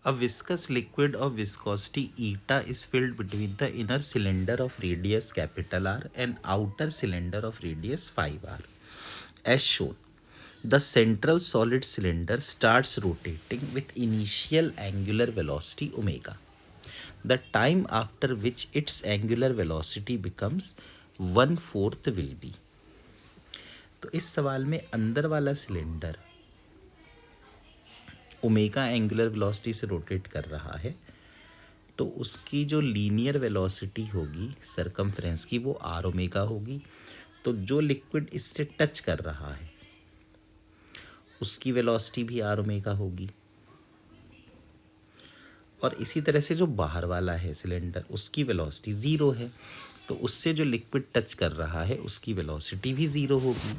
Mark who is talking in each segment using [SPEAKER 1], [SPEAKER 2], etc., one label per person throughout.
[SPEAKER 1] A viscous liquid of viscosity eta is filled between the inner cylinder of radius capital R and outer cylinder of radius 5r. As shown, the central solid cylinder starts rotating with initial angular velocity omega. The time after which its angular velocity becomes 1/4 will be. तो इस सवाल में अंदर वाला cylinder omega angular velocity से rotate कर रहा है, तो उसकी जो लीनियर वेलोसिटी होगी सरकमफ्रेंस की वो आर ओमेगा होगी। तो जो लिक्विड इससे टच कर रहा है उसकी वेलोसिटी भी आर ओमेगा होगी, और इसी तरह से जो बाहर वाला है सिलेंडर उसकी वेलोसिटी ज़ीरो है, तो उससे जो लिक्विड टच कर रहा है उसकी वेलोसिटी भी ज़ीरो होगी।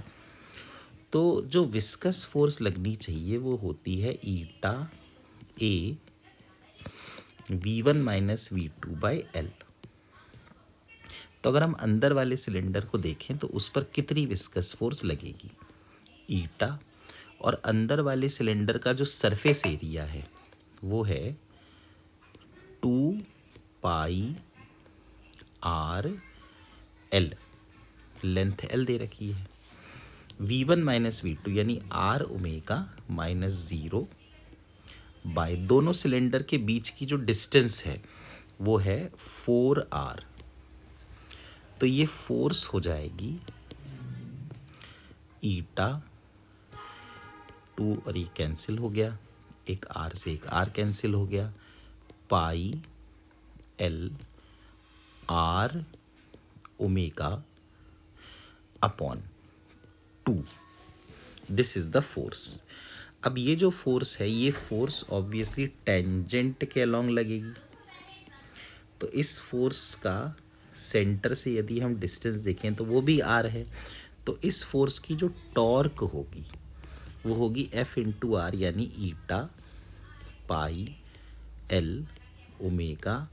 [SPEAKER 1] तो जो विस्कस फोर्स लगनी चाहिए वो होती है ईटा ए v1 माइनस v2/L। तो अगर हम अंदर वाले सिलेंडर को देखें तो उस पर कितनी विस्कस फोर्स लगेगी, ईटा, और अंदर वाले सिलेंडर का जो सरफेस एरिया है वो है 2πr/L, लेंथ L दे रखी है। v1 माइनस v2 यानी R omega minus zero by दोनों सिलेंडर के बीच की जो डिस्टेंस है वो है 4r। तो ये फोर्स हो जाएगी ईटा, 2 और ये कैंसिल हो गया, एक r से एक r कैंसिल हो गया, pi L R omega upon 2। This is the force. अब ये जो फोर्स है ये फोर्स ऑब्वियसली टेंजेंट के अलोंग लगेगी, तो इस फोर्स का सेंटर से यदि हम डिस्टेंस देखें तो वो भी आर है। तो इस फोर्स की जो टॉर्क होगी वो होगी F इंटू आर, यानी eta pi L omega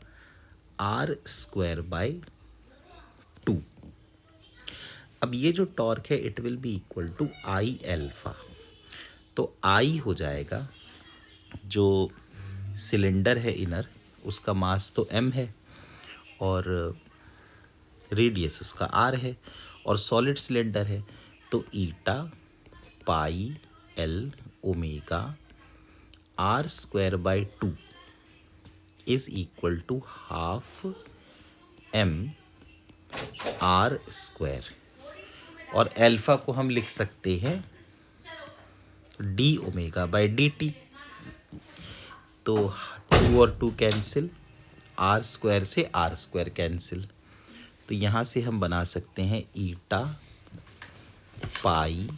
[SPEAKER 1] R square by 2। अब ये जो टॉर्क है it will be equal to I alpha. तो आई हो जाएगा जो सिलेंडर है इनर उसका मास तो m है और रेडियस उसका r है, और सॉलिड सिलेंडर है तो eta pi L omega R square by 2 is equal to half m R square, और एल्फा को हम लिख सकते हैं D omega by D T. तो 2 और 2 कैंसिल, आर स्क्वायर से आर स्क्वायर कैंसिल, तो यहाँ से हम बना सकते हैं eta pi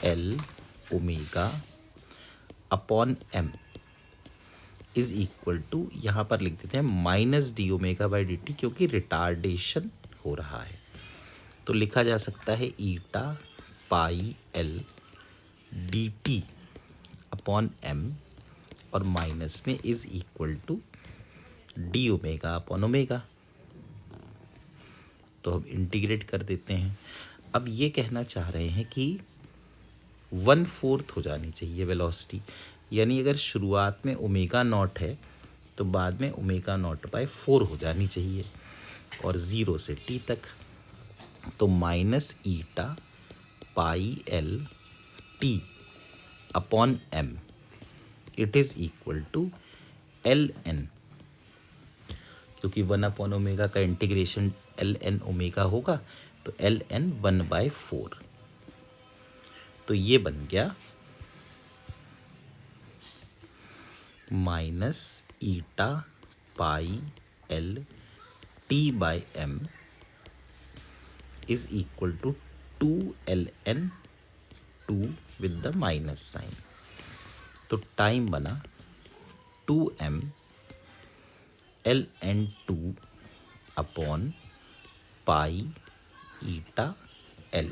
[SPEAKER 1] L omega upon m is equal to, यहाँ पर लिख देते हैं minus D omega by D T, क्योंकि रिटार्डेशन हो रहा है। तो लिखा जा सकता है eta pi L D T upon m, और माइनस में is equal to D omega upon omega. तो हम इंटीग्रेट कर देते हैं। अब ये कहना चाह रहे हैं कि 1/4 हो जानी चाहिए वेलोसिटी, यानी अगर शुरुआत में ओमेगा नॉट है तो बाद में ओमेगा नॉट बाय 4 हो जानी चाहिए, और 0 से t तक। तो minus eta pi L T upon m it is equal to Ln, क्योंकि 1 अपॉन ओमेगा का इंटीग्रेशन Ln ओमेगा होगा, तो Ln 1/4। तो ये बन गया minus eta pi L T by m is equal to 2Ln 2 with the minus sign. तो time बना 2m Ln 2 upon pi eta L।